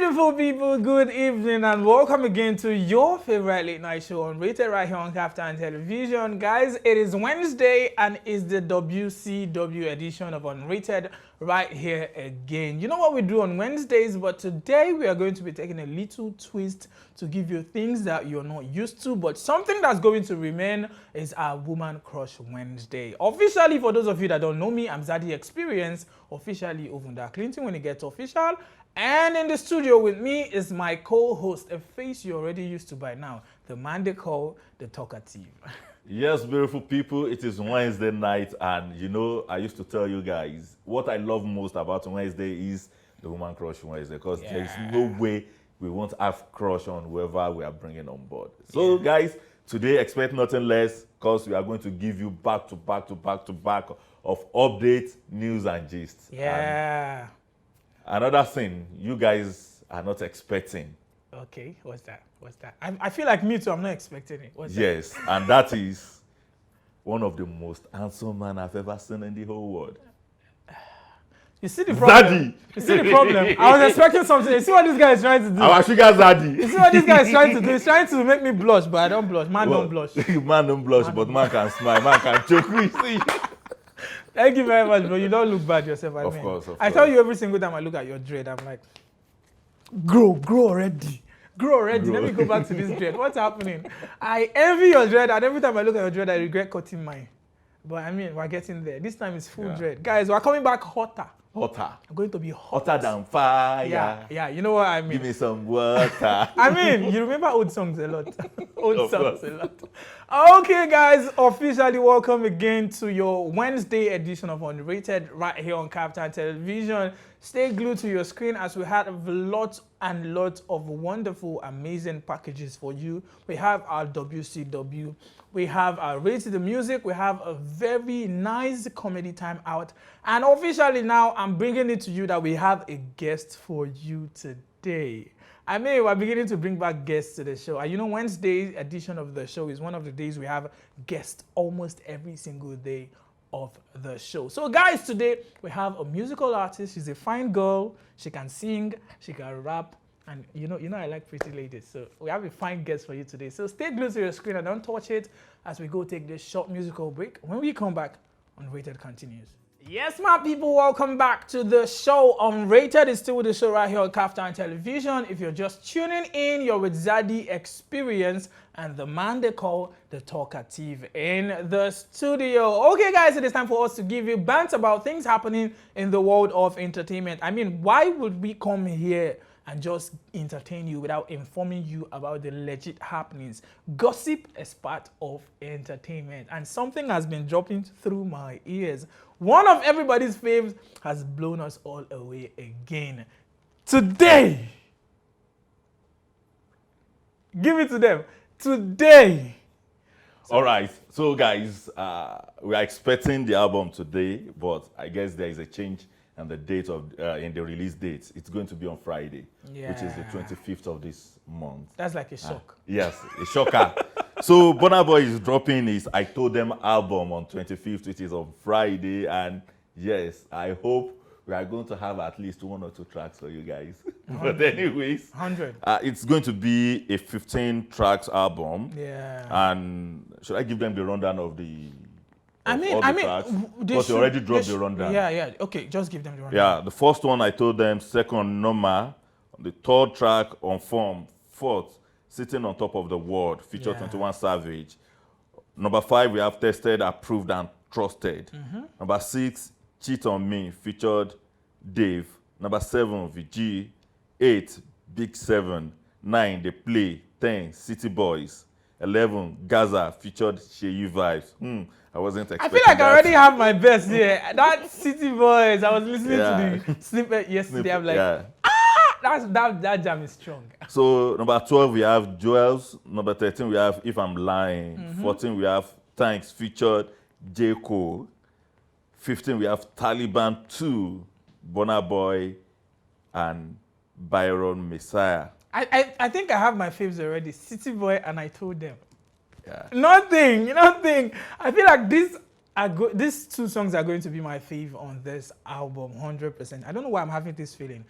beautiful people, good evening and welcome again to your favorite late night show Unrated right here on KAFTAN Television. Guys, it is Wednesday and it's the WCW edition of Unrated right here again. You know what we do on Wednesdays, but today we are going to be taking a little twist to give you things that you're not used to, but something that's going to remain is our Woman Crush Wednesday. Officially, for those of you that don't know me, I'm Zady Experience, officially Ovunda Clinton when it gets official. And in the studio with me is my co-host, a face you're already used to by now, the man they call the Talkative. Yes, beautiful people, it is Wednesday night, and you know, I used to tell you guys, what I love most about Wednesday is the Woman Crush Wednesday, because there is no way we won't have crush on whoever we are bringing on board. So guys, today expect nothing less, because we are going to give you back to back of updates, news, and gist. Yeah. And another thing you guys are not expecting. Okay, what's that? What's that? I feel like me too, I'm not expecting it. What's yes, that? And that is one of the most handsome men I've ever seen in the whole world. You see the problem? Zady. You see the problem? I was expecting something. You see what this guy is trying to do? Our sugar Zady. You see what this guy is trying to do? He's trying to make me blush, but I don't blush. Man don't blush. Man don't blush, but man can smile. Man can choke. You see? Thank you very much, bro. You don't look bad yourself. Of course. I tell you every single time I look at your dread, I'm like, grow already. Grow already. Let me go back to this dread. What's happening? I envy your dread, and every time I look at your dread, I regret cutting mine. But I mean, we're getting there. This time it's full dread. Guys, we're coming back hotter. Hotter. I'm going to be hot. Hotter than fire. Yeah, you know what I mean. Give me some water. I mean, you remember old songs a lot. Old songs a lot. Okay, guys, officially welcome again to your Wednesday edition of Unrated right here on KAFTAN Television. Stay glued to your screen as we have lots and lots of wonderful, amazing packages for you. We have our WCW, we have our Rated the Music, we have a very nice comedy time out, and officially now I'm bringing it to you that we have a guest for you today. I mean, we're beginning to bring back guests to the show. And you know, Wednesday edition of the show is one of the days we have guests almost every single day of the show. So guys, today we have a musical artist. She's a fine girl. She can sing, she can rap, and you know I like pretty ladies. So we have a fine guest for you today. So stay glued to your screen and don't touch it as we go take this short musical break. When we come back, Unrated continues. Yes, my people, welcome back to the show. Unrated is still with the show right here on KAFTAN Television. If you're just tuning in, you're with Zady Experience and the man they call the Talkative in the studio. Okay, guys, it is time for us to give you bants about things happening in the world of entertainment. I mean, why would we come here and just entertain you without informing you about the legit happenings? Gossip is part of entertainment, and something has been dropping through my ears. One of everybody's faves has blown us all away again. Today, give it to them. Today. All right, so guys, we are expecting the album today, but I guess there is a change and the date of in the release date. It's going to be on Friday, which is the 25th of this month. That's like a shock. Yes, a shocker. So Burna Boy is dropping his I Told Them album on 25th, which is on Friday, and yes, I hope we are going to have at least 1 or 2 tracks for you guys. But anyways, 100. It's going to be a 15 tracks album. Yeah. And should I give them the rundown of the? Because you already dropped the rundown. Yeah. Okay, just give them the rundown. Yeah, the first one I Told Them, second Norma, the third track On Form, fourth Sitting on Top of the World, featured 21 Savage. Number 5 we have Tested, Approved and Trusted. Number 6 Cheat on Me, featured Dave. Number 7 VG. 8 Big 7. 9 The Play. 10 City Boys. 11 Gaza, featured Sheyi Vibes. I wasn't expecting I feel like that. I already have my best here. That City Boys, I was listening to the snippet yesterday. I'm like, that jam is strong. So number 12 we have Joels. Number 13 we have If I'm Lying. 14 we have Thanks, featured J. Cole. 15 we have Taliban 2, Burna Boy and Byron Messiah. I think I have my faves already. City Boy and I Told Them. Yeah. Nothing. I feel like these 2 songs are going to be my fave on this album, 100%. I don't know why I'm having this feeling.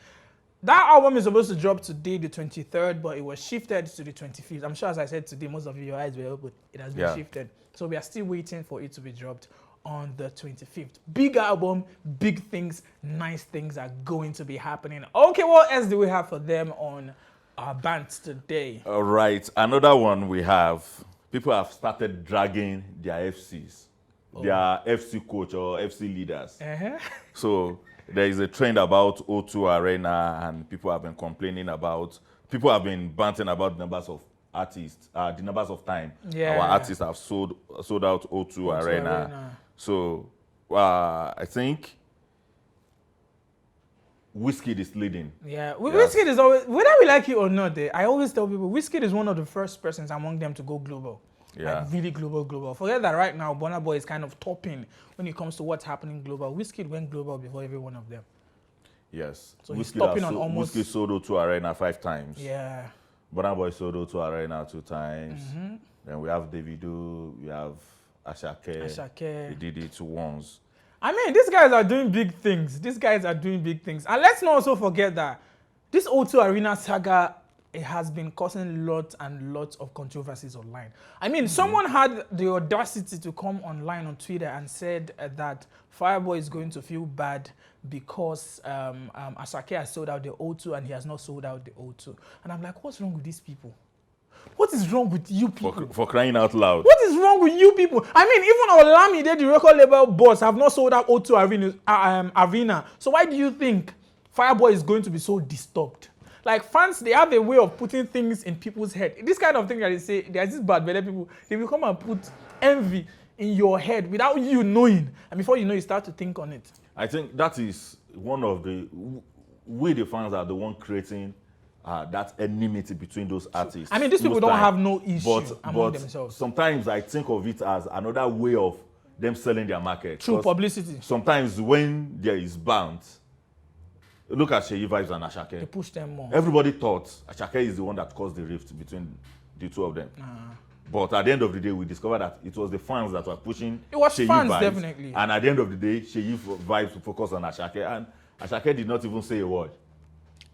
That album is supposed to drop today, the 23rd, but it was shifted to the 25th. I'm sure, as I said today, most of your eyes were open. It has been shifted. So we are still waiting for it to be dropped on the 25th. Big album, big things, nice things are going to be happening. Okay, what else do we have for them on our bands today? All right, another one we have. People have started dragging their FCs, their FC coach or FC leaders. So there is a trend about O2 Arena, and people have been complaining about, people have been banting about the numbers of artists, the numbers of time our artists have sold out O2 Arena. So I think Wizkid is leading. Wizkid is always, whether we like it or not, I always tell people Wizkid is one of the first persons among them to go global. Like really global. Forget that right now, Burna Boy is kind of topping when it comes to what's happening global. Wizkid went global before every one of them. Yes. So he's topping on almost... Wizkid sold O2 Arena 5 times. Yeah. Burna Boy sold O2 Arena 2 times. Then we have Davido, we have Asake. They did it once. I mean, these guys are doing big things. And let's not also forget that this O2 Arena saga, it has been causing lots and lots of controversies online. I mean, someone had the audacity to come online on Twitter and said that Fireboy is going to feel bad because Asake has sold out the O2 and he has not sold out the O2. And I'm like, what's wrong with these people? What is wrong with you people? For crying out loud. What is wrong with you people? I mean, even Olamide, the record label boss, have not sold out O2 Arena. So why do you think Fireboy is going to be so disturbed? Like, fans, they have a way of putting things in people's head. This kind of thing that they say, there's this bad belly people, they will come and put envy in your head without you knowing. And before you know, you start to think on it. I think that is one of the... We, the fans, are the one creating that enmity between those artists. I mean, these people don't have no issue among themselves. Sometimes I think of it as another way of them selling their market. True publicity. Sometimes when there is bounce, look at Sheyi Vibes and Asake. They push them more. Everybody thought Asake is the one that caused the rift between the two of them. But at the end of the day, we discovered that it was the fans that were pushing Sheyi Vibes. Definitely. And at the end of the day, Sheyi Vibes focused on Asake. And Asake did not even say a word.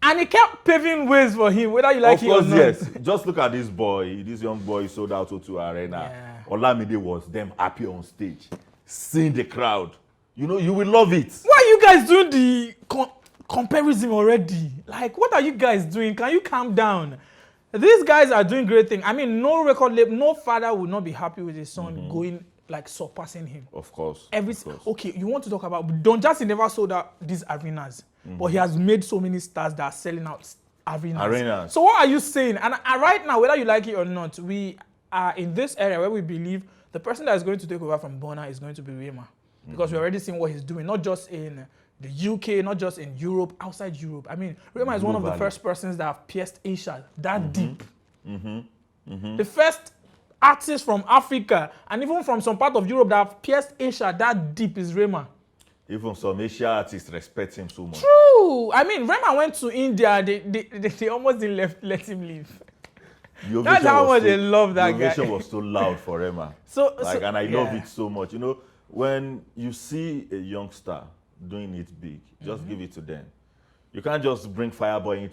And he kept paving ways for him, whether you like it or not. Of course, yes. Just look at this boy. This young boy sold out O2 Arena. Olamide was them happy on stage, seeing the crowd. You know, you will love it. Why are you guys doing the comparison already? Like, what are you guys doing? Can you calm down? These guys are doing great things. I mean, no record label, no father would not be happy with his son going, like, surpassing him. Of course. Okay, you want to talk about... Don Jazzy never sold out these arenas, but he has made so many stars that are selling out arenas. So what are you saying? And right now, whether you like it or not, we are in this area where we believe the person that is going to take over from Burna is going to be Rema. Because we're already seeing what he's doing, not just in the UK, not just in Europe, outside Europe. I mean, Rema is one of the first persons that have pierced Asia that deep. The first artist from Africa and even from some part of Europe that have pierced Asia that deep is Rema. Even some Asian artists respect him so much. True. I mean, Rema went to India. They almost didn't let him leave. That's how much they love that guy. The ovation was so loud for Rema. And I love it so much. You know, when you see a youngster doing it big, just give it to them. You can't just bring Fireboy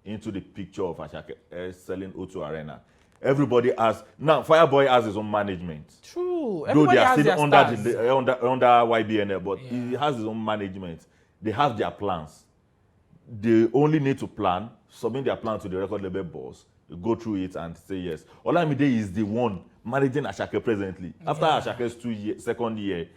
into the picture of Asake selling O2 Arena. Everybody has now. Fireboy has his own management. True. Though they are still under YBNL, but he has his own management. They have their plans. They only need to plan, submit their plan to the record label boss, go through it and say yes. Olamide is the one managing Asake presently. After Asake's second year,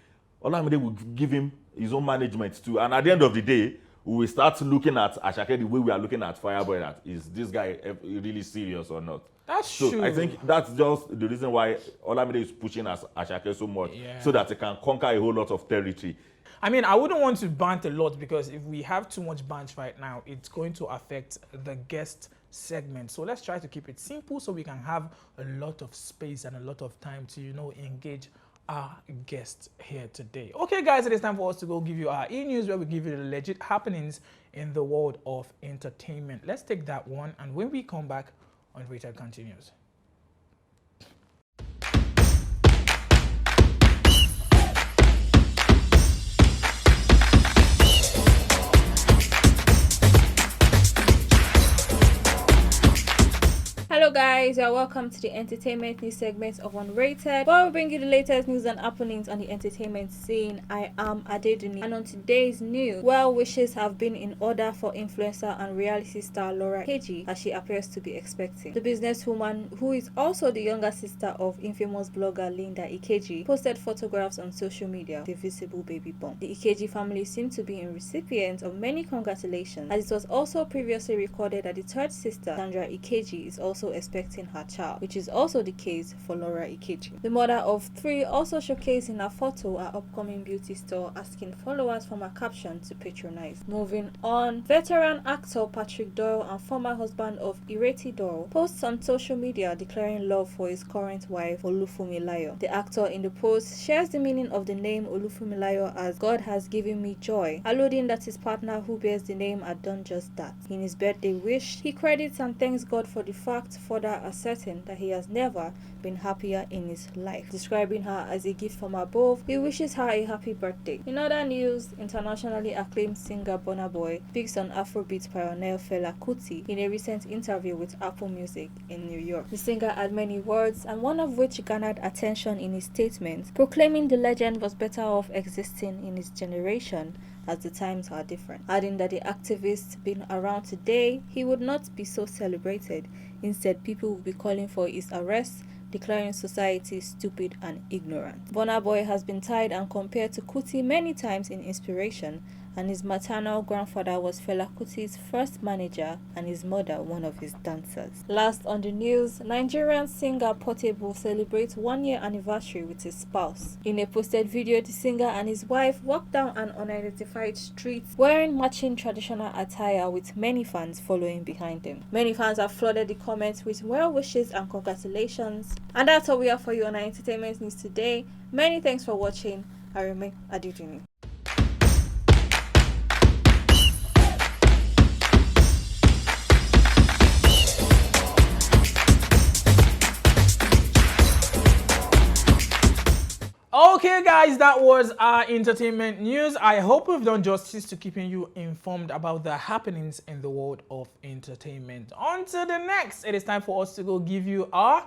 Olamide will give him his own management too. And at the end of the day, we will start looking at Asake the way we are looking at Fireboy. That is this guy really serious or not? That's true. I think that's just the reason why Olamide is pushing Asake so much, so that he can conquer a whole lot of territory. I mean, I wouldn't want to bant a lot because if we have too much bant right now, it's going to affect the guest segment. So let's try to keep it simple so we can have a lot of space and a lot of time to, you know, engage our guest here today. Okay, guys, it is time for us to go give you our e-news where we give you the legit happenings in the world of entertainment. Let's take that one, and when we come back, Unrated continues. Hello guys, you are welcome to the entertainment news segment of Unrated, where we bring you the latest news and happenings on the entertainment scene. I am Adeduni, and on today's news, well wishes have been in order for influencer and reality star Laura Ikeji, as she appears to be expecting. The businesswoman, who is also the younger sister of infamous blogger Linda Ikeji, posted photographs on social media of the visible baby bump. The Ikeji family seem to be in recipient of many congratulations, as it was also previously recorded that the third sister, Sandra Ikeji, is also expecting her child, which is also the case for Laura Ikeji. The mother of three also showcased in her photo her upcoming beauty store, asking followers from her caption to patronize. Moving on, veteran actor Patrick Doyle and former husband of Ireti Doyle posts on social media declaring love for his current wife Olufunmilayo. The actor in the post shares the meaning of the name Olufunmilayo as "God has given me joy," alluding that his partner who bears the name had done just that. In his birthday wish, he credits and thanks God for the fact, further asserting that he has never been happier in his life. Describing her as a gift from above, he wishes her a happy birthday. In other news, internationally acclaimed singer Burna Boy speaks on Afrobeat pioneer Fela Kuti in a recent interview with Apple Music in New York. The singer had many words, and one of which garnered attention in his statement, proclaiming the legend was better off existing in his generation as the times are different, adding that the activist being around today, he would not be so celebrated. Instead, people will be calling for his arrest, declaring society stupid and ignorant. Burna Boy has been tied and compared to Kuti many times in inspiration, and his maternal grandfather was Fela Kuti's first manager and his mother one of his dancers. Last on the news, Nigerian singer Portable celebrates 1 year anniversary with his spouse. In a posted video, the singer and his wife walked down an unidentified street wearing matching traditional attire, with many fans following behind them. Many fans have flooded the comments with well wishes and congratulations. And that's all we have for you on our entertainment news today. Many thanks for watching. I remain Adiduni. Okay guys, that was our entertainment news. I hope we've done justice to keeping you informed about the happenings in the world of entertainment. On to the next. It is time for us to go give you our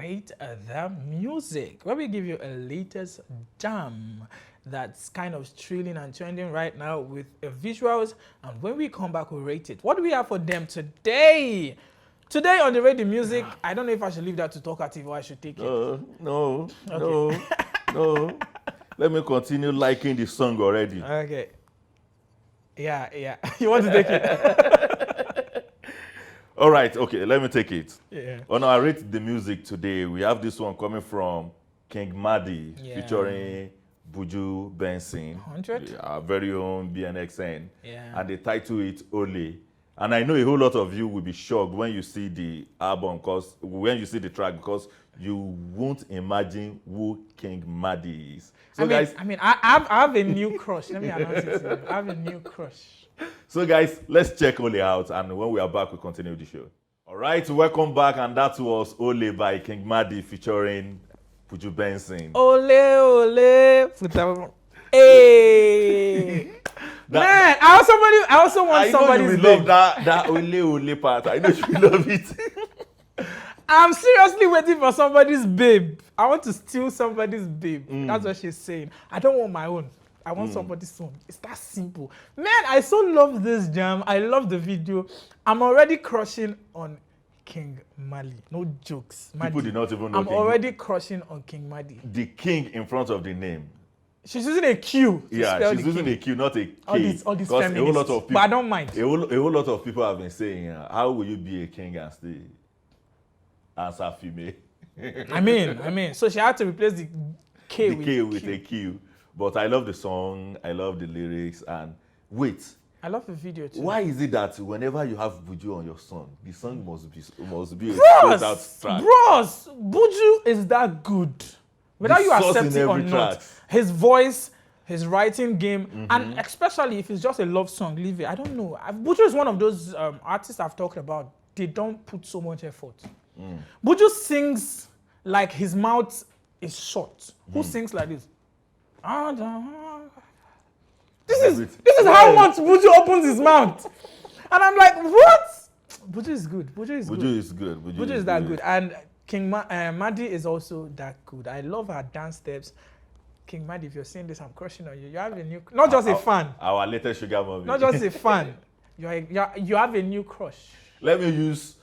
Rate the Music, where we give you a latest jam that's kind of thrilling and trending right now with visuals, and when we come back we'll rate it. What do we have for them today? Today on the Rate the Music, I don't know if I should leave that to Talkative or I should take it. No. Let me continue liking the song already. Okay. Yeah. You want to take it? All right, okay, let me take it. Yeah. On our Rate the Music today, we have this one coming from King Madi, featuring Buju Benson, 100? our very own BNXN. Yeah. And they title it Ole. And I know a whole lot of you will be shocked when you see the album, when you see the track, because you won't imagine who King Madi is. So I have a new crush. Let me announce it to you. I have a new crush. So guys, let's check Ole out, and when we are back, we'll continue the show. All right, welcome back, and that was Ole by King Madi featuring Buju Benson. Ole. Hey. Man, I also want somebody's babe. I know you will love that ole part. I know you will love it. I'm seriously waiting for somebody's babe. I want to steal somebody's babe. That's what she's saying. I don't want my own. I want somebody's song. It's that simple. Man, I so love this jam. I love the video. I'm already crushing on King Mali. No jokes. Madi. People did not even know I'm already crushing on King Madi. The king in front of the name. She's using a Q. Yeah, she's using a Q, not a K. All these feminists. A whole lot of people, but I don't mind. A whole lot of people have been saying, how will you be a king and still answer female? I mean. So she had to replace the K with a Q. But I love the song. I love the lyrics. And wait. I love the video too. Why is it that whenever you have Buju on your song, the song must be a straight out track? Bros, Buju is that good. Whether you accept it or not, his voice, his writing game, and especially if it's just a love song, leave it. I don't know. Buju is one of those artists I've talked about. They don't put so much effort. Buju sings like his mouth is short. Who sings like this? This is how much Buju opens his mouth. And I'm like, what? Buju is good. Buju is good. Buju is good. Buju is that good. And King Madi is also that good. I love her dance steps. King Madi, if you're seeing this, I'm crushing on you. You have a new, not just a fan. Our latest sugar mommy. Not just a fan. You have a new crush. Let me use,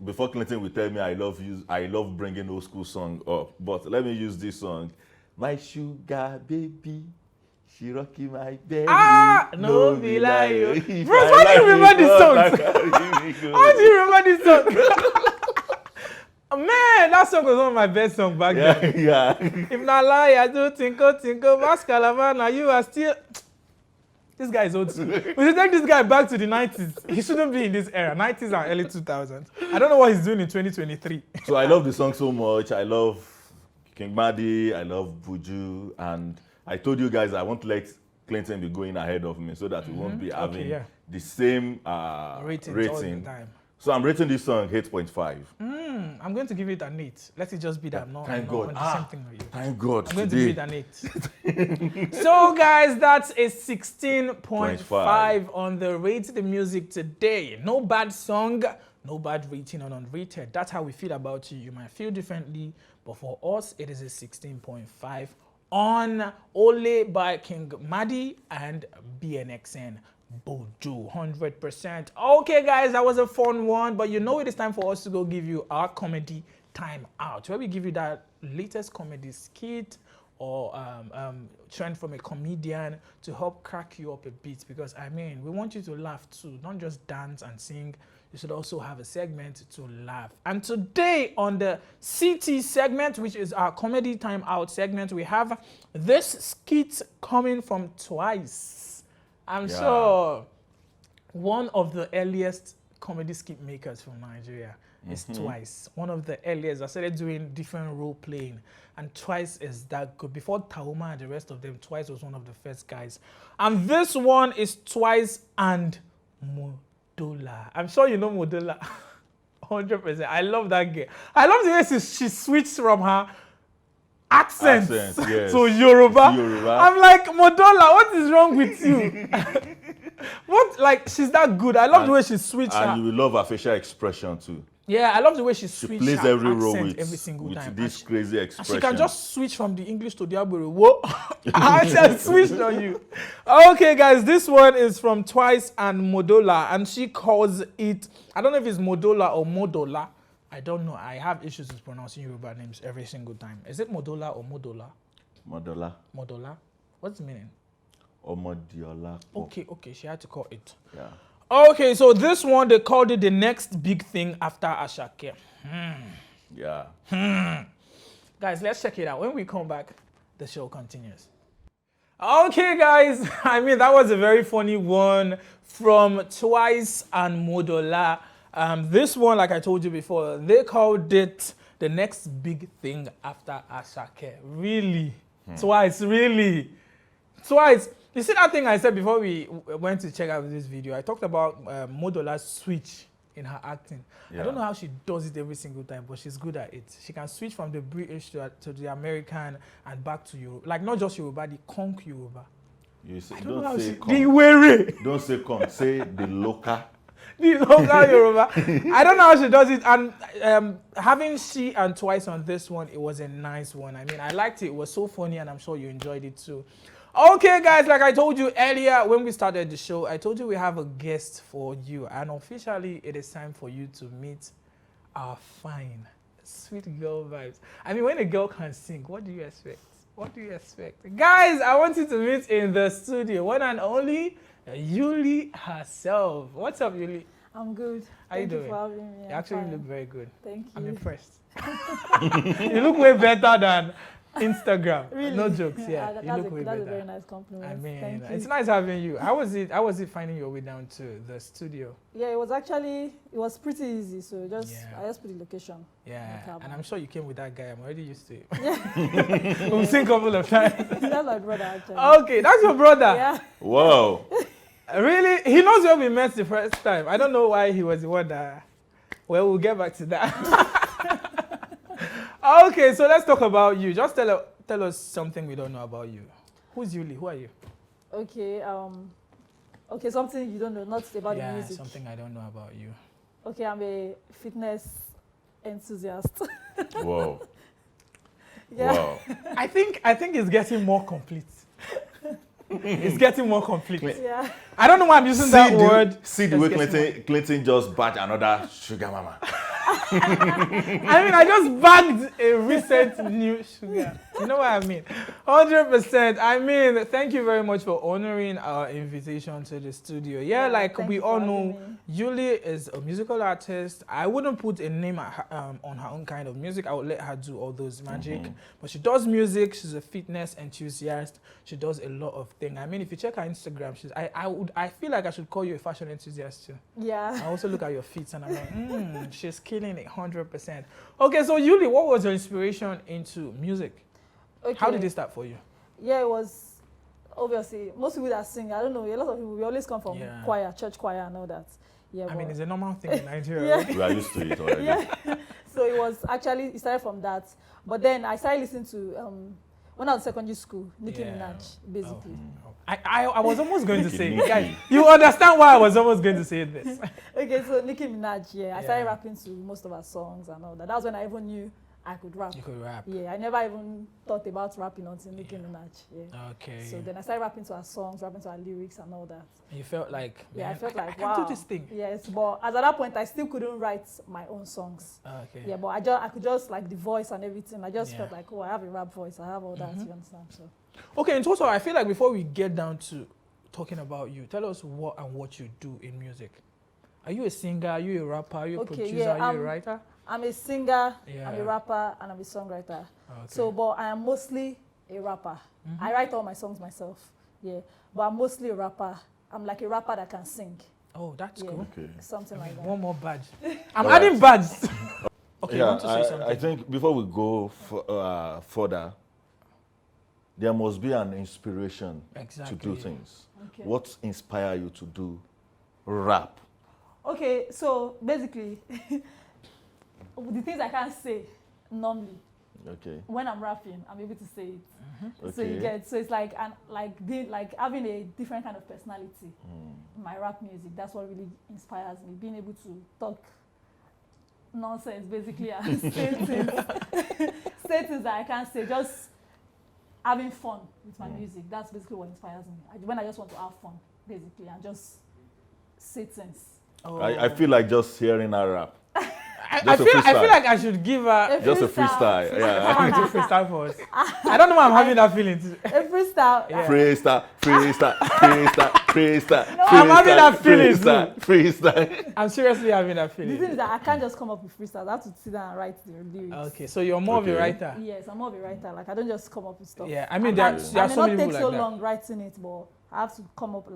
before Clinton will tell me I love bringing old school song up, but let me use this song. My sugar baby, she rocking my belly. No be lie. Bro, why do you remember this song? How do you remember this song? Man, that song was one of my best songs back then. Yeah. If not lie, I do tinko, Mascalavana, you are still... This guy is old school. We should take this guy back to the 90s. He shouldn't be in this era, 90s and early 2000s. I don't know what he's doing in 2023. So I love the song so much. I love King Madi, I love Buju, and I told you guys I want to let Clinton be going ahead of me so that we won't be having the same rating. All the time. So I'm rating this song 8.5. I'm going to give it an 8. Let it just be that. Thank God. Same thing with you. Thank God. I'm going to give it an 8. So guys, that's a 16.5 on the Rate the Music today. No bad song, no bad rating on Unrated. That's how we feel about you. You might feel differently, but for us, it is a 16.5 on Ole by King Madi and BNXN. Buju, 100%. Okay, guys, that was a fun one, but you know it is time for us to go give you our comedy time out, where we give you that latest comedy skit or trend from a comedian to help crack you up a bit, because I mean, we want you to laugh too, not just dance and sing. You should also have a segment to laugh. And today on the CT segment, which is our comedy time out segment, we have this skit coming from Twice. I'm sure one of the earliest comedy skit makers from Nigeria is Twice. One of the earliest. I started doing different role playing, and Twice is that good. Before Tauma and the rest of them, Twice was one of the first guys. And this one is Twice and Modola. I'm sure you know Modola. 100%. I love that girl. I love the way she switched from her accent Yes. to Yoruba. I'm like, Modola, what is wrong with you? What, like, she's that good. I love the way she switched. And you will love her facial expression too. Yeah, I love the way she switched. She plays her every role accent with, every single time. this crazy expression. She can just switch from the English to the Abure. Whoa! I just switched on you. Okay, guys, this one is from Twice and Modola, and she calls it, I don't know if it's Modola or Modola. I don't know. I have issues with pronouncing Yoruba names every single time. Is it Modola or Modola? Modola. Modola? What's the meaning? Omodiola. Okay. She had to call it. Yeah. Okay, so this one, they called it the next big thing after Ashake. Yeah. Guys, let's check it out. When we come back, the show continues. Okay, guys. I mean, that was a very funny one from Twice and Modola. This one, like I told you before, they called it the next big thing after Ashake. Really? Twice, really? Twice. You see that thing I said before we went to check out this video? I talked about Modola's switch in her acting. Yeah. I don't know how she does it every single time, but she's good at it. She can switch from the British to the American and back to Yoruba. Like, not just Yoruba, the conk Yoruba. You say, don't say conk. Don't say conk, say the local. The local Yoruba. I don't know how she does it. And having she and Twice on this one, it was a nice one. I mean, I liked it. It was so funny, and I'm sure you enjoyed it too. Okay, guys, like I told you earlier when we started the show, I told you we have a guest for you. And officially, it is time for you to meet our fine, sweet girl vibes. I mean, when a girl can sing, what do you expect? What do you expect? Guys, I want you to meet in the studio, one and only Yuli herself. What's up, Yuli? I'm good. How you doing? Thank you for having me. You actually look very good. Thank you. I'm impressed. You look way better than Instagram. Really? No jokes, yeah. That's You look way that's better. a very nice compliment. I mean, Thank you. it's nice having you. How was it finding your way down to the studio? Yeah, it was pretty easy. So I just put the location. Yeah, and I'm sure you came with that guy. I'm already used to it. Yeah. We've seen a couple of times. That's my brother, actually. Okay, that's your brother. Yeah. Whoa. Really? He knows where we met the first time. I don't know why he was the one that... Well, we'll get back to that. Okay, so let's talk about you. Just tell us something we don't know about you. Who's Yuli? Who are you? Okay, okay, something you don't know, not about the music. Yeah, something I don't know about you. Okay, I'm a fitness enthusiast. Wow. Yeah. Wow. I think it's getting more complete. It's getting more complete. Yeah. I don't know why I'm using that word. See the It's way getting Clinton just bagged another sugar mama. I mean, I just bagged a recent new sugar. You know what I mean? 100%. I mean, thank you very much for honoring our invitation to the studio. Yeah, like thank we you for all having know, me. Yuli is a musical artist. I wouldn't put a name on her own kind of music. I would let her do all those magic. But she does music. She's a fitness enthusiast. She does a lot of things. I mean, if you check her Instagram, I feel like I should call you a fashion enthusiast too. Yeah. I also look at your feet and I'm like, she's killing it 100%. Okay, so Yuli, what was your inspiration into music? Okay. How did it start for you? Yeah, it was obviously most people that sing. I don't know. A lot of people we always come from Yeah. choir, church choir, and all that. Yeah. I mean, but- it's a normal thing in Nigeria. Yeah. right? We are used to it already. yeah. So it started from that. But then I started listening to when I was in secondary school, Nicki Yeah. Minaj, basically. I was almost going to Nicki, say, Nicki. guys, you understand why I was almost going to say this. Okay, so Nicki Minaj, yeah. I started Yeah. rapping to most of her songs and all that. That was when I even knew I could rap. You could rap. Yeah, I never even thought about rapping until Nicki Minaj. Yeah. Okay. So then I started rapping to her songs, rapping to her lyrics and all that. You felt like, Yeah, man, I felt like, I wow. can do this thing. Yes, but at that point, I still couldn't write my own songs. Okay. Yeah, but I could just like the voice and everything. I just Yeah. felt like, oh, I have a rap voice. I have all that. You understand? So Okay, in total, I feel like before we get down to talking about you, tell us what you do in music. Are you a singer? Are you a rapper? Are you a Okay, producer? yeah, Are you a writer? I'm a singer, Yeah. I'm a rapper, and I'm a songwriter. Okay. So, but I am mostly a rapper. I write all my songs myself. Yeah, but I'm mostly a rapper. I'm like a rapper that can sing. Oh, that's Yeah. cool. Okay. Something like that. One more badge. I'm Alright. adding badges. Okay, you Yeah, want to say something? I think before we go further, there must be an inspiration Exactly. to do things. Okay. What inspired you to do rap? Okay, so basically, the things I can't say normally, Okay. when I'm rapping, I'm able to say it. So Okay. you get, so it's like like having a different kind of personality in my rap music. That's what really inspires me. Being able to talk nonsense basically and say things, say things that I can't say. Just having fun with my music. That's basically what inspires me. When I just want to have fun, basically, and just say things. Oh. I feel like just hearing her rap. I Just a feel freestyle. like I should give her Just a freestyle. Yeah. someone to freestyle for us. I don't know why I'm having that feeling. Too. A freestyle. Yeah. Freestyle, freestyle, freestyle, freestyle. No, I'm having that feeling Freestyle, freestyle. I'm seriously having that The thing feeling. is that I can't just come up with freestyles. I have to sit down and write the lyrics. Okay, so you're more of a Okay. writer. Yes, I'm more of a writer. Like I don't just come up with stuff. Yeah, I mean, I there may are so not many take people so like that. long writing it, but I have to come up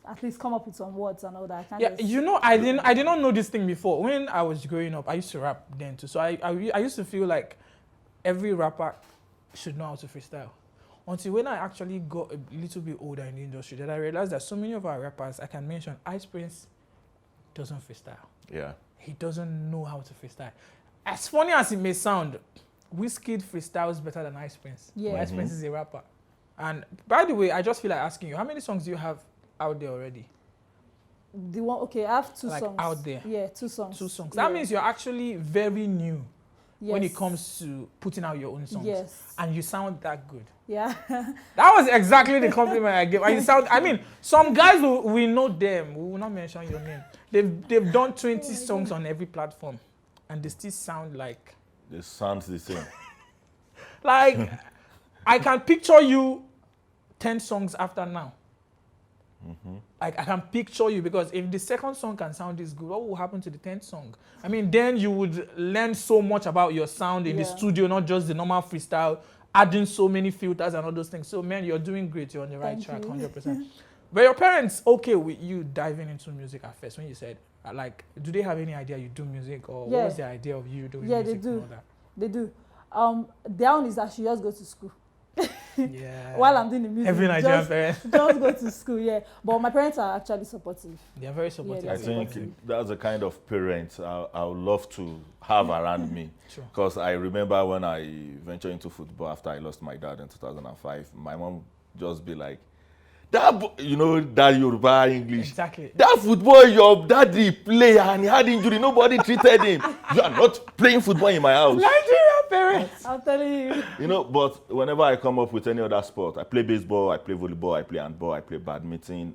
at least come up with some words and all that. I can't Yeah, just, you know, I did not know this thing before. When I was growing up, I used to rap then too. So I used to feel like every rapper should know how to freestyle. Until when I actually got a little bit older in the industry, that I realized that so many of our rappers, I can mention, Ice Prince doesn't freestyle. Yeah. He doesn't know how to freestyle. As funny as it may sound, Wizkid freestyles better than Ice Prince. Yeah. But Ice Prince is a rapper. And by the way, I just feel like asking you, how many songs do you have out there already? the one. Okay, I have two Like songs. out there. Yeah, two songs. 2 songs. Yeah. That means you're actually very new when it Yes. comes to putting out your own songs. Yes. And you sound that good. Yeah. That was exactly the compliment I gave. And you sound, I mean, some guys, we know them. We will not mention your name. They've done 20 songs on every platform. And they still sound like... They sound the same. Like, I can picture you 10 songs after now. Like, I can picture you, because if the second song can sound this good, what will happen to the 10th song? I mean, then you would learn so much about your sound in the Yeah. studio, not just the normal freestyle, adding so many filters and all those things. So, man, you're doing great. You're on the right Thank track, you. 100%. Were your parents okay with you diving into music at first when you said, like, do they have any idea you do music, or Yeah. what was the idea of you doing Yeah, music they and do. all that? They do. Their own is that she just go to school. Yeah. While I'm doing the music. Every Nigerian just, parent. just go to school, yeah. But my parents are actually supportive. They are very supportive. they I are think supportive. that's the kind of parent I would love to have around me. Sure. Because I remember when I ventured into football after I lost my dad in 2005, my mom just be like, you know, that Yoruba English. Exactly. That football your daddy play and he had injury, nobody treated him. You are not playing football in my house. Nigeria parents. I'm telling you. You know, but whenever I come up with any other sport, I play baseball, I play volleyball, I play handball, I play badminton.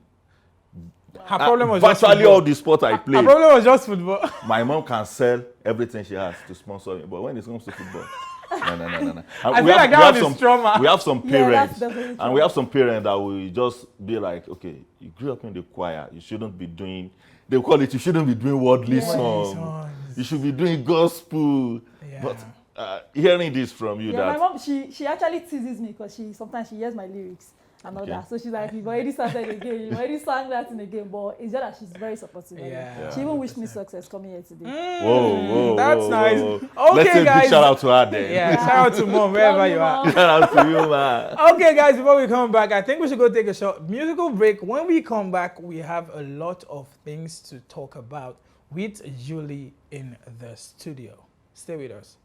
Her problem was just virtually football. all the sports I play. Her problem was just football. My mom can sell everything she has to sponsor me, but when it comes to football, no. And I feel like that one is trauma. we have some Yeah, parents, that's definitely and we have some parents that will just be like, okay, you grew up in the choir, you shouldn't be doing, they call it, you shouldn't be doing worldly songs. You should be doing gospel. Yeah. But hearing this from you, Yeah, my that mom, she actually teases me because sometimes she hears my lyrics and all that. So she's like, you've already started again, you've already sang that in again, but it's just that she's very supportive. Yeah. She even wished me success coming here today. whoa, That's nice. whoa. Let's Okay, say guys. big shout out to her then. Yeah, shout out to mom wherever you are. Shout out to you, man. Okay, guys, before we come back, I think we should go take a short musical break. When we come back, we have a lot of things to talk about with Yuli in the studio. Stay with us.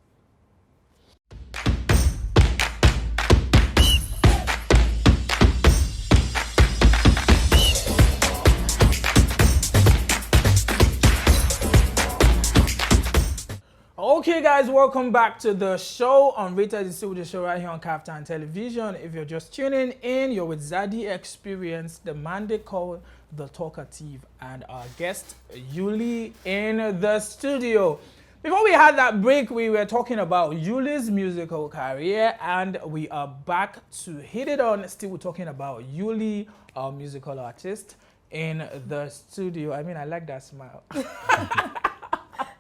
Okay, guys, welcome back to the show. Unrated is still the show right here on KAFTAN Television. If you're just tuning in, you're with Zady Experience, the man they call the Talkative, and our guest, Yuli, in the studio. Before we had that break, we were talking about Yuli's musical career, and we are back to hit it on, still talking about Yuli, our musical artist, in the studio. I mean, I like that smile.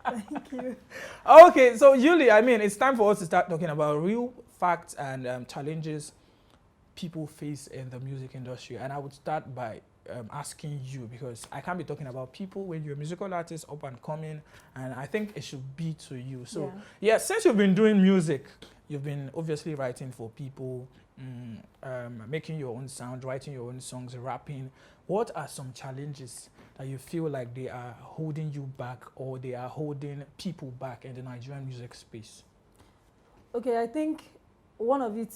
Thank you. Okay, so Yuli, I mean, it's time for us to start talking about real facts and challenges people face in the music industry. And I would start by asking you, because I can't be talking about people when you're a musical artist up and coming, and I think it should be to you. So, yeah, since you've been doing music, you've been obviously writing for people, making your own sound, writing your own songs, rapping. What are some challenges that you feel like they are holding you back, or they are holding people back in the Nigerian music space? Okay, I think one of it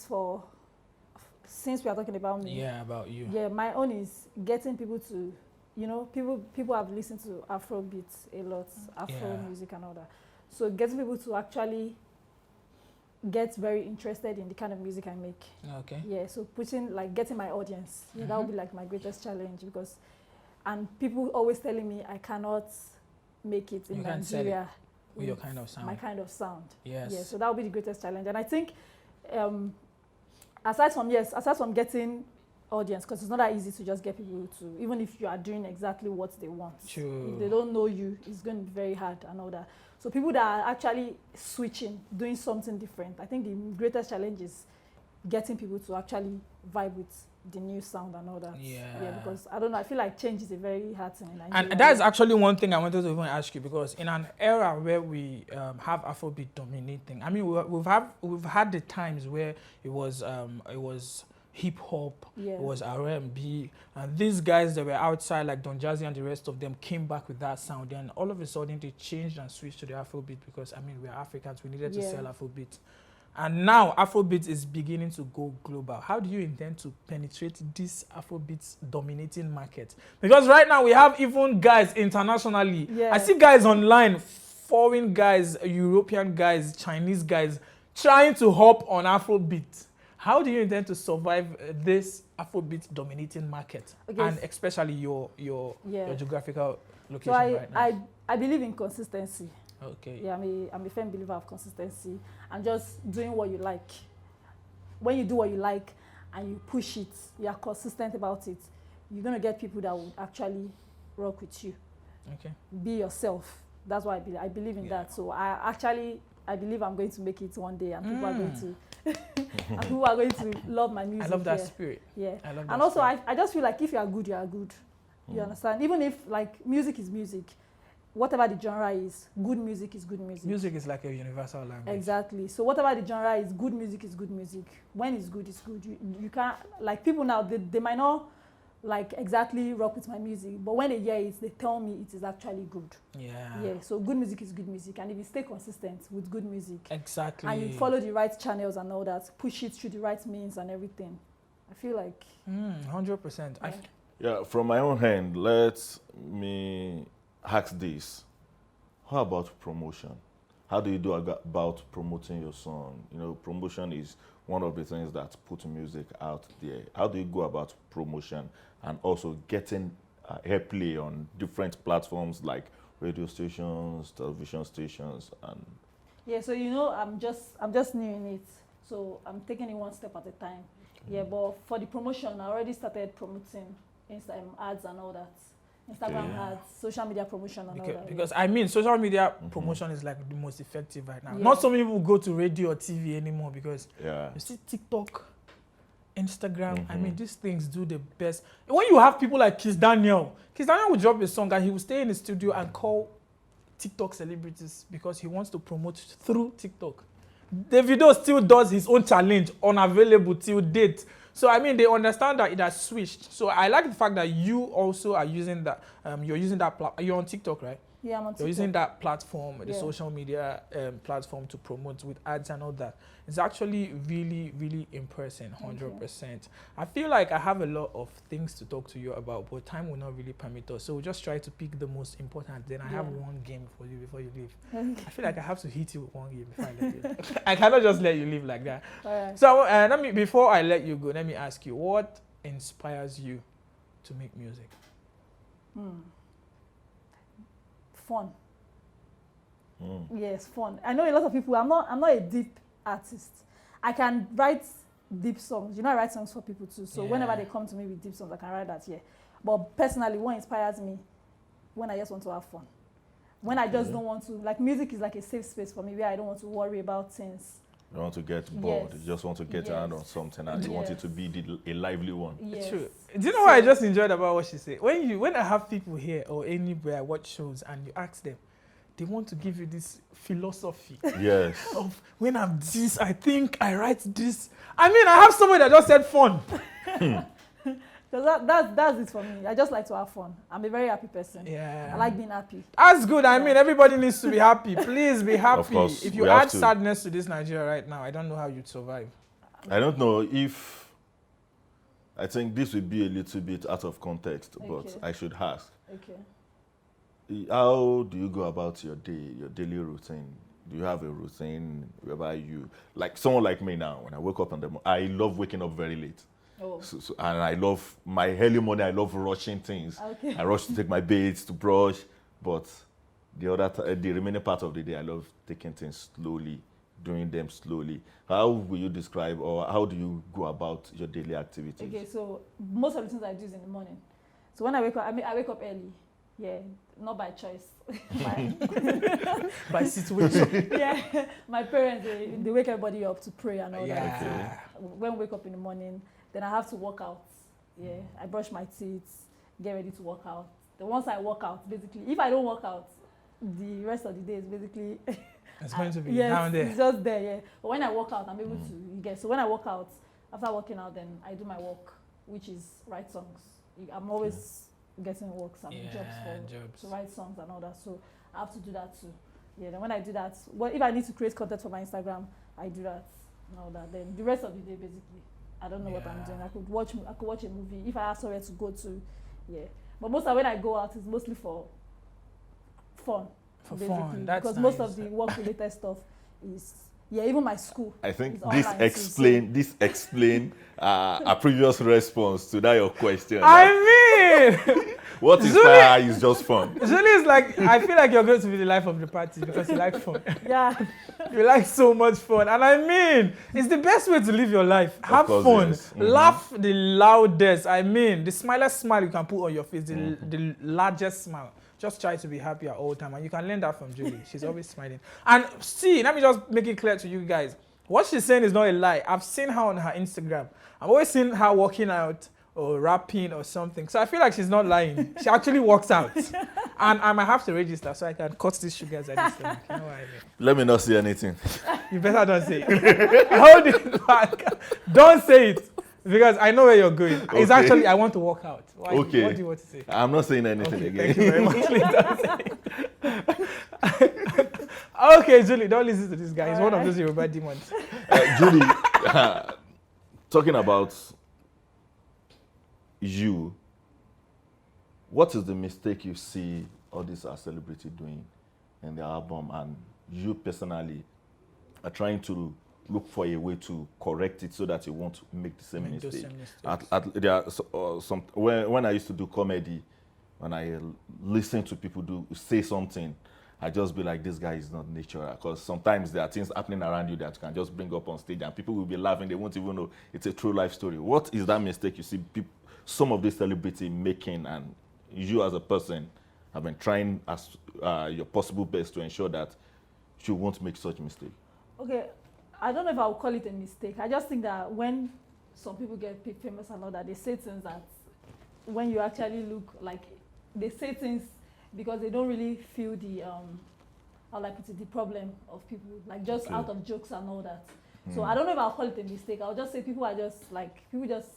since we are talking about me. Yeah, about you. Yeah, my own is getting people to, you know, people have listened to Afrobeat a lot, Afro music and all that. So getting people to actually get very interested in the kind of music I make. Okay. Yeah, so getting my audience. Yeah, that would be like my greatest challenge, because, and people always telling me I cannot make it in Nigeria with your kind of sound. My kind of sound. Yes. Yeah, so that would be the greatest challenge. And I think aside from getting audience, because it's not that easy to just get people to, even if you are doing exactly what they want. True. If they don't know you, it's going to be very hard and all that. So people that are actually switching, doing something different, I think the greatest challenge is getting people to actually vibe with the new sound and all that. Yeah. Yeah, because I don't know, I feel like change is a very hard thing in Nigeria. And that is actually one thing I wanted to even ask you, because in an era where we have Afrobeat dominating, I mean, we've had the times where it was hip hop, it was R&B, and these guys that were outside like Don Jazzy and the rest of them came back with that sound. Then all of a sudden they changed and switched to the Afrobeat, because I mean, we're Africans, we needed to sell Afrobeat. And now Afrobeat is beginning to go global. How do you intend to penetrate this Afrobeat dominating market? Because right now we have even guys internationally. Yeah. I see guys online, foreign guys, European guys, Chinese guys, trying to hop on Afrobeat. How do you intend to survive this Afrobeat dominating market? Okay. And especially your geographical location So right now? I believe in consistency. Okay. Yeah, I'm a firm believer of consistency and just doing what you like. When you do what you like and you push it, you are consistent about it, you're going to get people that will actually rock with you. Okay. Be yourself. That's why I believe in that. So I believe I'm going to make it one day, and people are going to and people are going to love my music. I love that spirit. Yeah. I love that and also spirit. I just feel like if you are good, you are good. You understand? Even if like music is music, whatever the genre is, good music is good music. Music is like a universal language. Exactly. So whatever the genre is, good music is good music. When it's good, it's good. You can't, like people now, they might not like exactly rock with my music, but when they hear it, they tell me it is actually good. Yeah. Yeah. So good music is good music, and if you stay consistent with good music, Exactly. and you follow the right channels and all that, push it through the right means and everything, I feel like 100%. yeah. Yeah, from my own hand, let me ask this. How about promotion? How do you do about promoting your song? You know, promotion is one of the things that put music out there. How do you go about promotion and also getting airplay on different platforms like radio stations, television stations, and Yeah, so you know, I'm just new in it, so I'm taking it one step at a time. Yeah, but for the promotion, I already started promoting Instagram ads and all that. Instagram ads, social media promotion and all that. Because I mean, social media promotion is like the most effective right now. Yeah. Not so many people go to radio or TV anymore because yeah. you see TikTok, Instagram. I mean, these things do the best. When you have people like Kiss Daniel will drop a song and he will stay in the studio and call TikTok celebrities because he wants to promote through TikTok. Davido still does his own challenge, unavailable till date. So I mean, they understand that it has switched. So I like the fact that you also are using that. You're using that. You're on TikTok, right? Yeah, I'm on TikTok. You're using that platform, the Yeah. social media platform to promote with ads and all that. It's actually really, really impressive, 100%. I feel like I have a lot of things to talk to you about, but time will not really permit us. So we'll just try to pick the most important. Then I have one game for you before you leave. I feel like I have to hit you with one game before I let you leave. I cannot just let you leave like that. All right. So before I let you go, let me ask you, what inspires you to make music? Fun. Yes, fun. I know a lot of people. I'm not a deep artist. I can write deep songs. You know, I write songs for people too. So whenever they come to me with deep songs, I can write that here. But personally, what inspires me when I just want to have fun. When I just don't want to, like, music is like a safe space for me where I don't want to worry about things. You want to get bored. Yes. You just want to get your hand on something, and you want it to be a lively one. Yes. True. Do you know what I just enjoyed about what she said? When I have people here or anywhere I watch shows and you ask them, they want to give you this philosophy Yes. of when I'm this, I think I write this. I mean, I have somebody that just said fun. Because that's it for me. I just like to have fun. I'm a very happy person. Yeah. I like being happy. That's good. I mean, everybody needs to be happy. Please be happy. Of course, If you we have add to. sadness to this Nigeria right now, I don't know how you'd survive. I don't know if I think this would be a little bit out of context, but Okay. I should ask. Okay. How do you go about your day, your daily routine? Do you have a routine whereby you, like someone like me now, when I wake up in the morning, I love waking up very late. Oh. And I love my early morning, I love rushing things. Okay. I rush to take my baths, to brush, but the remaining part of the day, I love taking things slowly, doing them slowly. How will you describe, or how do you go about your daily activities? Okay, so most of the things I do is in the morning. So when I wake up, I wake up early. Yeah, not by choice. By situation. Yeah, my parents, they wake everybody up to pray and all that. Yeah. So when we wake up in the morning, then I have to work out. Yeah, I brush my teeth, get ready to work out. Then once I work out, basically, if I don't work out, the rest of the day is basically It's going to be yes, down there. it's just there. Yeah, but when I work out, I'm able to. You get, so when I work out, after working out, then I do my work, which is write songs. I'm always getting works and jobs to write songs and all that. So I have to do that too. Yeah, then when I do that, if I need to create content for my Instagram, I do that and all that. Then the rest of the day, basically, I don't know what I'm doing. I could watch a movie if I have somewhere to go to. Yeah, but most of when I go out is mostly for fun. For basically, fun, that's because most nice. of the work-related stuff is even my school. I think is this online too, explain a previous response to that your question. I mean, What inspires you is just fun. Julie is like, I feel like you're going to be the life of the party because you like fun. Yeah. You like so much fun. And I mean, it's the best way to live your life. Have course, fun. yes. Laugh the loudest. I mean, the smilest smile you can put on your face, the largest smile. Just try to be happy at all time. And you can learn that from Julie. She's always smiling. And see, let me just make it clear to you guys. What she's saying is not a lie. I've seen her on her Instagram. I've always seen her working out or rapping or something. So I feel like she's not lying. She actually works out. And I might have to register so I can cut these sugars at this stomach. You know what I mean? Let me not say anything. You better don't say it. Hold it back. Don't say it. Because I know where you're going. Okay. It's actually, I want to work out. Why? Okay. What do you want to say? I'm not saying anything again. Thank you very much. Please don't say it. Okay, Julie, don't listen to this guy. He's one of those Yoruba demons. Julie, talking about you, what is the mistake you see all these celebrities doing in the album, and you personally are trying to look for a way to correct it so that you won't make the same Make those mistake? same mistakes. There are some when I used to do comedy, when I listen to people say something, I just be like, this guy is not natural. Because sometimes there are things happening around you that you can just bring up on stage and people will be laughing. They won't even know it's a true life story. What is that mistake you see some of these celebrities making, and you as a person have been trying as your possible best to ensure that you won't make such mistake? Okay, I don't know if I would call it a mistake. I just think that when some people get famous and all that, they say things that when you actually look, like, they say things because they don't really feel the how like put it, the problem of people, like just Okay. out of jokes and all that. So I don't know if I'll call it a mistake. I'll just say people just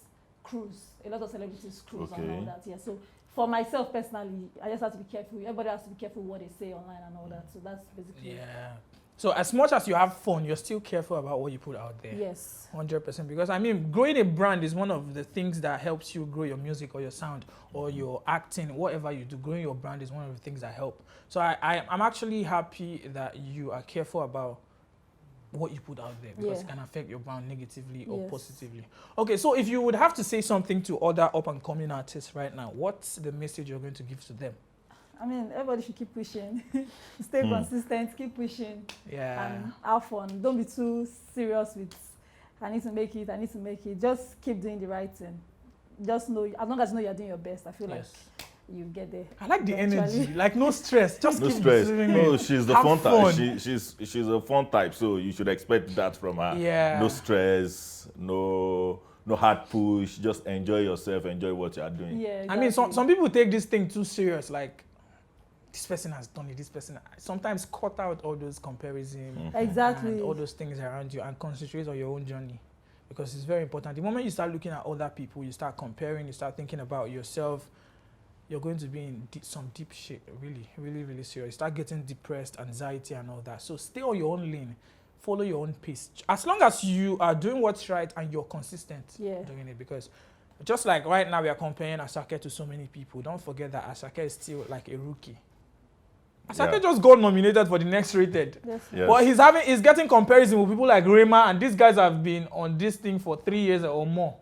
cruise. A lot of celebrities cruise and all Okay. that. Yeah. So for myself personally, I just have to be careful. Everybody has to be careful what they say online and all that. So that's basically Yeah. So as much as you have fun, you're still careful about what you put out there. Yes. 100%. Because I mean, growing a brand is one of the things that helps you grow your music or your sound or your acting, whatever you do. Growing your brand is one of the things that help. So I'm actually happy that you are careful about what you put out there, because it can affect your brand negatively or positively. Okay, so if you would have to say something to other up-and-coming artists right now, what's the message you're going to give to them? I mean, everybody should keep pushing. Stay consistent, keep pushing, and have fun. Don't be too serious with, I need to make it. Just keep doing the right thing. Just know, as long as you know you're doing your best, I feel like you get there. I like the eventually. energy, like no stress. Just No keep stress. doing No, it. she's the Have fun fun. type. She's a fun type, so you should expect that from her. Yeah. No stress, no hard push. Just enjoy yourself, enjoy what you are doing. Yeah, exactly. I mean, some people take this thing too serious, like, this person has done it, this person. Sometimes cut out all those comparisons Exactly. and all those things around you and concentrate on your own journey, because it's very important. The moment you start looking at other people, you start comparing, you start thinking about yourself, you're going to be in some deep shit, really, really, really serious. You start getting depressed, anxiety and all that. So stay on your own lane, follow your own pace. As long as you are doing what's right and you're consistent doing it, because just like right now we are comparing Asake to so many people, don't forget that Asake is still like a rookie. Asake just got nominated for the next Rated. Yes. Yes. But he's getting comparison with people like Rema, and these guys have been on this thing for 3 years or more.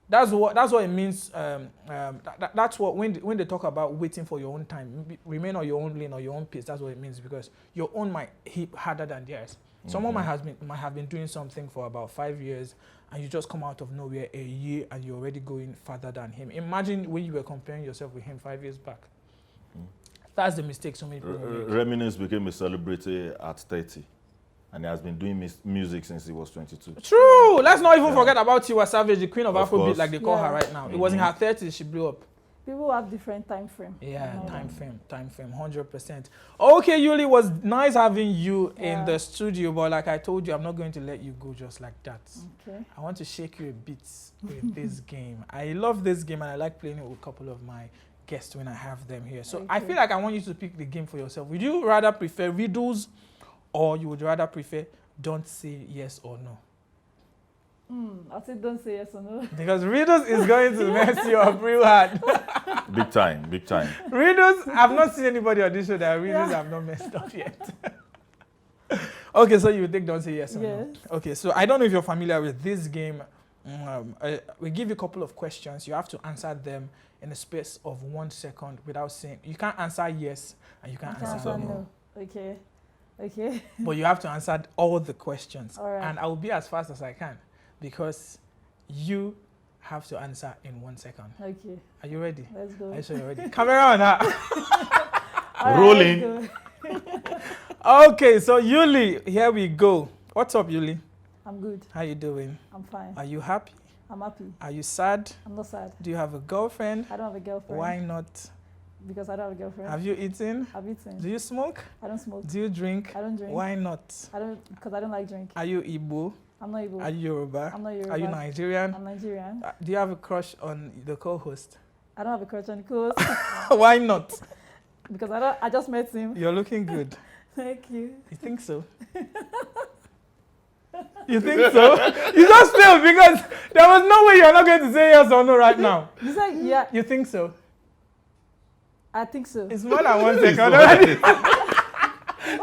That's what it means. That's what when they talk about waiting for your own time, remain on your own lane or your own pace. That's what it means, because your own might hit harder than theirs. Someone might have been doing something for about 5 years, and you just come out of nowhere a year and you're already going further than him. Imagine when you were comparing yourself with him 5 years back. That's the mistake so many people make. Reminisce became a celebrity at 30, and he has been doing music since he was 22. True. Let's not even forget about Tiwa Savage, the queen of Afrobeat, course. like they call her right now. It was in her 30s she blew up. People have different time frame. Yeah, time frame, 100%. Okay, Yuli, was nice having you in the studio, but like I told you, I'm not going to let you go just like that. Okay. I want to shake you a bit with this game. I love this game, and I like playing it with a couple of my guests when I have them here. So I feel like I want you to pick the game for yourself. Would you rather prefer riddles, or you would rather prefer don't say yes or no? I'll say don't say yes or no. Because riddles is going to mess you up real hard. Big time, big time. Riddles, I've not seen anybody on this show that riddles have not messed up yet. Okay, so you think don't say yes or no? Okay, so I don't know if you're familiar with this game. We give you a couple of questions. You have to answer them in a space of 1 second without saying. You can't answer yes and you can't answer no. Okay. Okay. But you have to answer all the questions. All right. And I will be as fast as I can, because you have to answer in 1 second. Okay. Are you ready? Let's go. Are you sure you're ready? Camera on that. All right, Rolling. let's go. Okay, so Yuli, here we go. What's up, Yuli? I'm good. How you doing? I'm fine. Are you happy? I'm happy. Are you sad? I'm not sad. Do you have a girlfriend? I don't have a girlfriend. Why not? Because I don't have a girlfriend. Have you eaten? I've eaten. Do you smoke? I don't smoke. Do you drink? I don't drink. Why not? Because I don't like drink. Are you Igbo? I'm not Igbo. Are you Yoruba? I'm not Yoruba. Are you Nigerian? I'm Nigerian. Do you have a crush on the co-host? I don't have a crush on Nicholas. Why not? Because I just met him. You're looking good. Thank you. You think so? You think so? You just failed because there was no way you're not going to say yes or no right now. You said, yeah, You think so? I think so. It's more than 1 second already.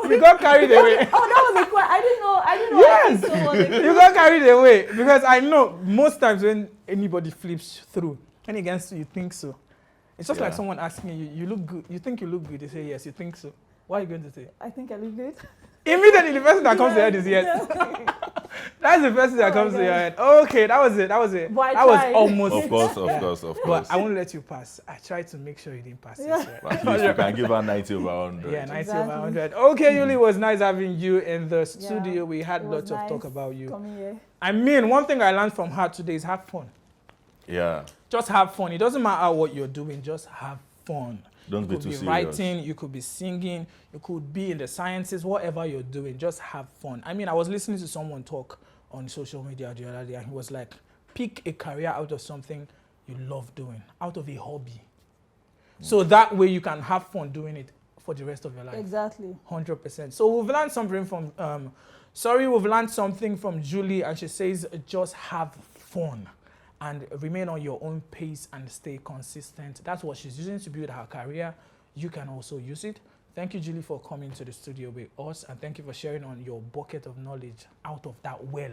You got carried away. Oh, that was a question. I didn't know. Yes. I think so was a You got carried away because I know most times when anybody flips through, and against you think so. It's just like someone asking you, you look good. You think you look good. They say yes. You think so. What are you going to say? I think I look good. Immediately, the first thing that comes to your head is yes. That's the first thing that comes to your head. Okay, that was it. That was it. But I That was tried. almost. Of course. But I won't let you pass. I tried to make sure you didn't pass Yeah. this. But at least you can give her 90 over 100. Yeah, 90 Exactly. over 100. Okay, Yuli, it was nice having you in the studio. Yeah, We had it was lots of talk nice about you. coming here. I mean, one thing I learned from her today is have fun. Yeah. Just have fun. It doesn't matter what you're doing, just have fun. Don't You be could too be serious. writing, you could be singing, you could be in the sciences, whatever you're doing, just have fun. I mean, I was listening to someone talk on social media the other day, and he was like, pick a career out of something you love doing, out of a hobby. So that way you can have fun doing it for the rest of your life. Exactly. 100%. So we've learned something from, we've learned something from Julie, and she says, just have fun and remain on your own pace and stay consistent. That's what she's using to build her career. You can also use it. Thank you, Julie, for coming to the studio with us, and thank you for sharing on your bucket of knowledge out of that well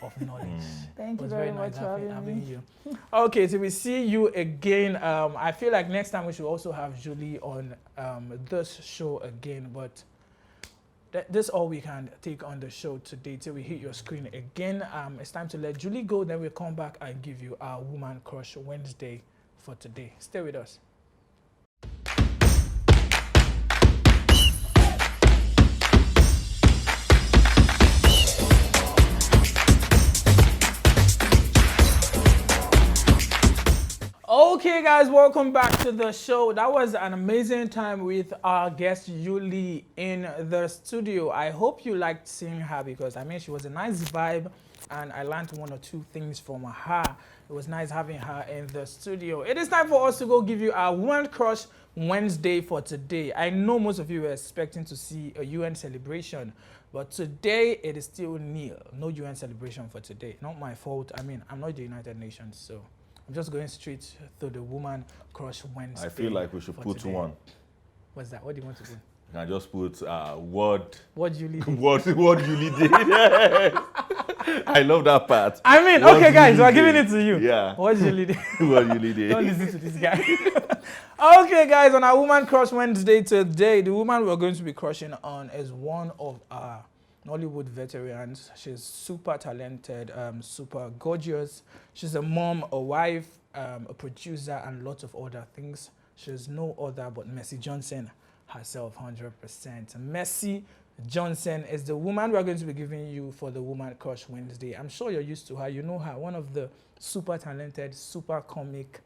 of knowledge. Thank It you was very nice much for having me. you. Okay, so we see you again. I feel like next time we should also have Julie on this show again, but this is all we can take on the show today till we hit your screen again. It's time to let Julie go, then we'll come back and give you our Woman Crush Wednesday for today. Stay with us. Okay, guys, welcome back to the show. That was an amazing time with our guest Yuli in the studio. I hope you liked seeing her because I mean she was a nice vibe and I learned 1 or 2 things from her. It was nice having her in the studio. It is time for us to go give you our Woman Crush Wednesday for today. I know most of you were expecting to see a UN celebration, but today it is still nil. No UN celebration for today. Not my fault. I mean, I'm not the United Nations, so I'm just going straight to the Woman Crush Wednesday. I feel like we should put today. one. What's that? What do you want to put? You can just put what Julie did. what Yuli did. I love that part. I mean, What okay, guys, Yuli we're giving did. it to you. Yeah. What Julie did. What Yuli did. Don't listen to this guy. Okay, guys, on our Woman Crush Wednesday today, the woman we're going to be crushing on is one of our Nollywood veterans. She's super talented, super gorgeous. She's a mom, a wife, a producer, and lots of other things. She's no other but Mercy Johnson herself, 100%. Mercy Johnson is the woman we're going to be giving you for the Woman Crush Wednesday. I'm sure you're used to her. You know her, one of the super talented, super comic,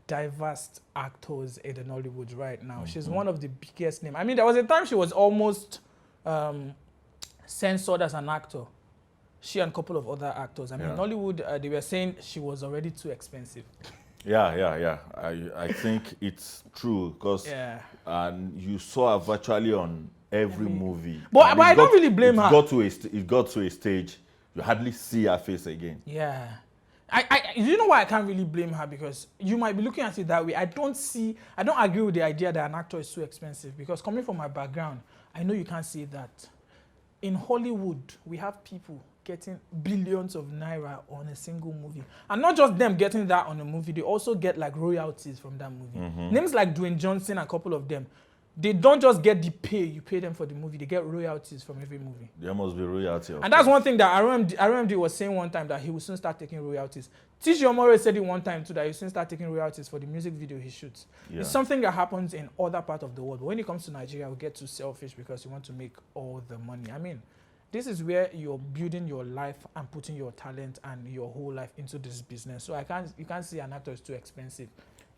diverse actors in the Nollywood right now. She's one of the biggest names. I mean, there was a time she was almost censored as an actor. She and a couple of other actors. I mean, Nollywood, they were saying she was already too expensive. Yeah. I think it's true because you saw her virtually on every movie. But I don't really blame her. It got to a stage you hardly see her face again. Yeah. You know why I can't really blame her? Because you might be looking at it that way. I don't agree with the idea that an actor is too expensive because coming from my background, I know you can't say that. In Hollywood, we have people getting billions of naira on a single movie. And not just them getting that on a movie, they also get like royalties from that movie. Names like Dwayne Johnson, a couple of them, they don't just get the pay you pay them for the movie, they get royalties from every movie. There must be royalty. And that's one thing that RMD was saying one time, that he will soon start taking royalties. Tish Omore said it one time too, that he will soon start taking royalties for the music video he shoots. Yeah. It's something that happens in other parts of the world. But when it comes to Nigeria, we get too selfish because you want to make all the money. I mean, this is where you're building your life and putting your talent and your whole life into this business. So you can't say an actor is too expensive.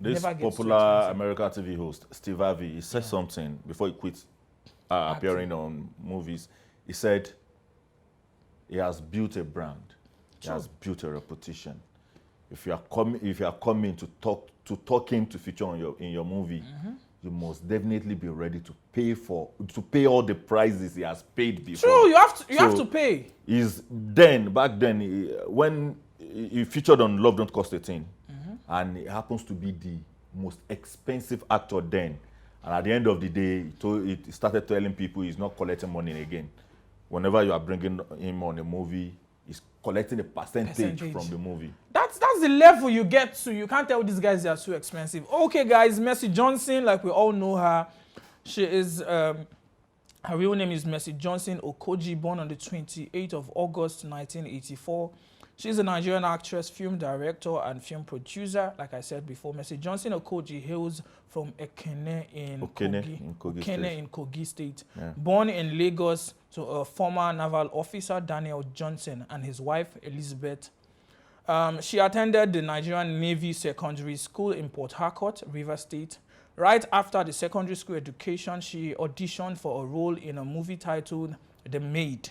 This popular American TV host, Steve Harvey, he said something before he quit appearing on movies. He said he has built a brand. He has built a reputation. If you are coming to feature in your movie, you must definitely be ready to pay all the prices he has paid before. True, you have to pay. Back then, when he featured on Love Don't Cost a Thing, and he happens to be the most expensive actor then. And at the end of the day, he started telling people he's not collecting money again. Whenever you are bringing him on a movie, he's collecting a percentage from the movie. That's the level you get to. You can't tell these guys they are so expensive. Okay, guys, Mercy Johnson, like we all know her. She is, her real name is Mercy Johnson Okoji, born on the 28th of August, 1984. She's a Nigerian actress, film director, and film producer. Like I said before, Mercy Johnson Okoji hails from Ekene in Kogi State. Yeah. Born in Lagos to a former naval officer, Daniel Johnson, and his wife, Elizabeth. She attended the Nigerian Navy Secondary School in Port Harcourt, Rivers State. Right after the secondary school education, she auditioned for a role in a movie titled The Maid,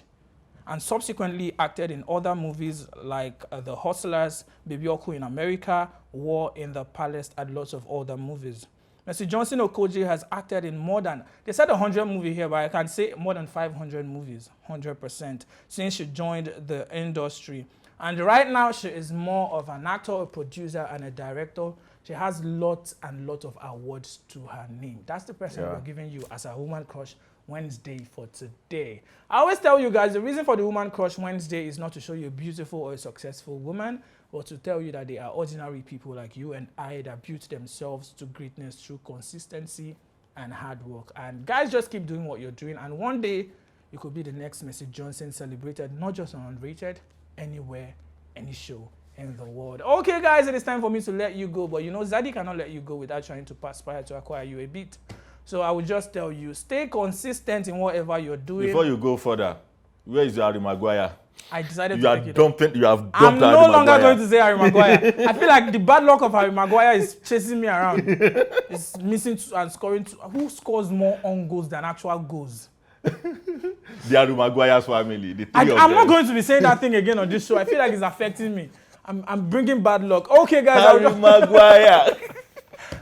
and subsequently acted in other movies like The Hustlers, Baby Oku in America, War in the Palace, and lots of other movies. Mercy Johnson Okoji has acted in more than, they said 100 movies here, but I can say more than 500 movies, 100%, since she joined the industry. And right now, she is more of an actor, a producer, and a director. She has lots and lots of awards to her name. That's the person we're giving you as a Woman Crush Wednesday for today. I always tell you guys, the reason for the Woman Crush Wednesday is not to show you a beautiful or a successful woman, but to tell you that they are ordinary people like you and I that built themselves to greatness through consistency and hard work. And guys, just keep doing what you're doing, and one day you could be the next Mercy Johnson, celebrated not just on Unrated, anywhere, any show in the world. Okay, guys, it is time for me to let you go, but you know, Zady cannot let you go without trying to perspire to acquire you a bit. So I would just tell you, stay consistent in whatever you're doing. Before you go further, where is Harry Maguire? I decided you to have dumped Harry Maguire. I'm no longer going to say Harry Maguire. I feel like the bad luck of Harry Maguire is chasing me around. It's missing and scoring. Who scores more on goals than actual goals? The Harry Maguire's family. The I'm not going to be saying that thing again on this show. I feel like it's affecting me. I'm bringing bad luck. Okay, guys. Harry Maguire.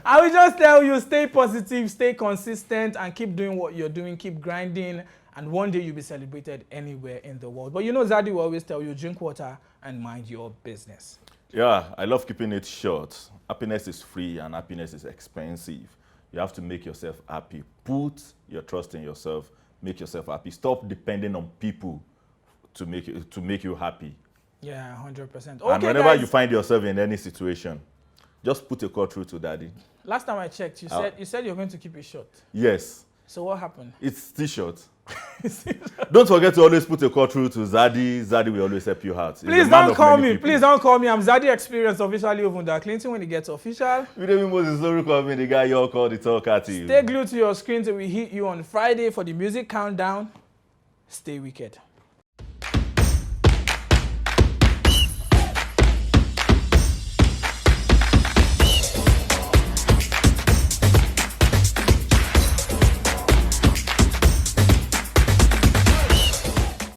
I will just tell you, stay positive, stay consistent, and keep doing what you're doing, keep grinding, and one day you'll be celebrated anywhere in the world. But you know, Zady will always tell you, drink water and mind your business. Yeah, I love keeping it short. Happiness is free and happiness is expensive. You have to make yourself happy. Put your trust in yourself. Make yourself happy. Stop depending on people to make you happy. Yeah, 100%. Okay, and whenever guys, you find yourself in any situation, just put a call through to Daddy. Last time I checked, you said you're going to keep it short. Yes. So what happened? It's still short. Don't forget to always put a call through to Zady. Zady will always help you out. Please don't call me. Please don't call me. I'm Zady Experience officially over the Clinton when it gets official. We don't even know the story of me, the guy you all called the Talkative. Stay glued to your screen till we hit you on Friday for the music countdown. Stay wicked.